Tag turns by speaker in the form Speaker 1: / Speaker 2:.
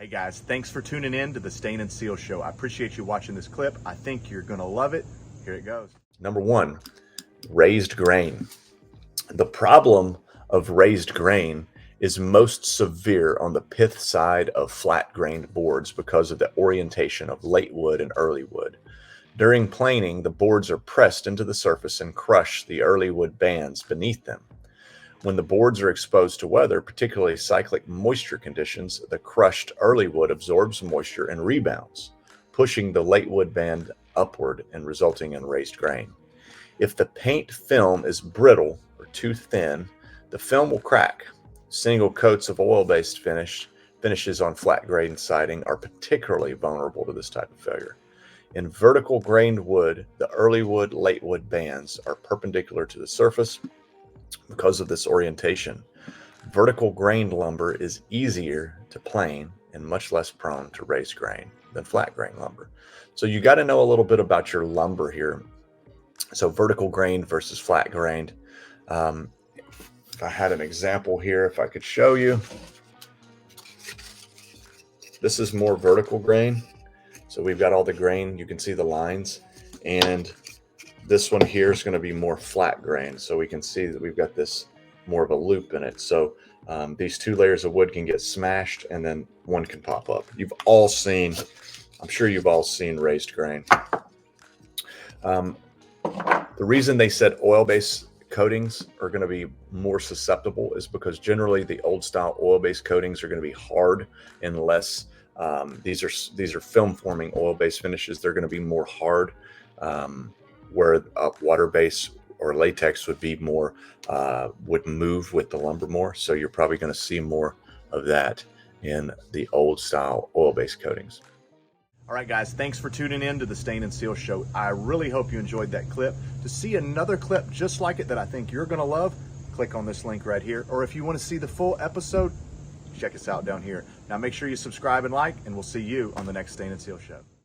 Speaker 1: Hey guys, thanks for tuning in to the Stain and Seal Show. I appreciate you watching this clip. I think you're gonna love it. Here it goes.
Speaker 2: Number one, raised grain. The problem of raised grain is most severe on the pith side of flat-grained boards because of the orientation of late wood and early wood. During planing, the boards are pressed into the surface and crush the early wood bands beneath them. When the boards are exposed to weather, particularly cyclic moisture conditions, the crushed early wood absorbs moisture and rebounds, pushing the late wood band upward and resulting in raised grain. If the paint film is brittle or too thin, the film will crack. Single coats of oil-based finishes on flat-grained siding are particularly vulnerable to this type of failure. In vertical grained wood, the early wood, late wood bands are perpendicular to the surface because of this orientation. Vertical grained lumber is easier to plane and much less prone to raised grain than flat grain lumber. So you got to know a little bit about your lumber here. So vertical grained versus flat grained. If I had an example here, if I could show you, this is more vertical grain. So we've got all the grain, you can see the lines, and this one here is going to be more flat grain. So we can see that we've got this more of a loop in it. So these two layers of wood can get smashed and then one can pop up. You've all seen, I'm sure you've all seen raised grain. The reason they said oil-based coatings are going to be more susceptible is because generally the old style oil-based coatings are going to be hard and less. These are film forming oil-based finishes. They're going to be more hard, where water-based or latex would be more, would move with the lumber more. So you're probably going to see more of that in the old style oil-based coatings.
Speaker 1: All right, guys, thanks for tuning in to the Stain and Seal Show. I really hope you enjoyed that clip. To see another clip just like it that I think you're going to love, click on this link right here. Or if you want to see the full episode, check us out down here. Now make sure you subscribe and like, and we'll see you on the next Stain and Seal Show.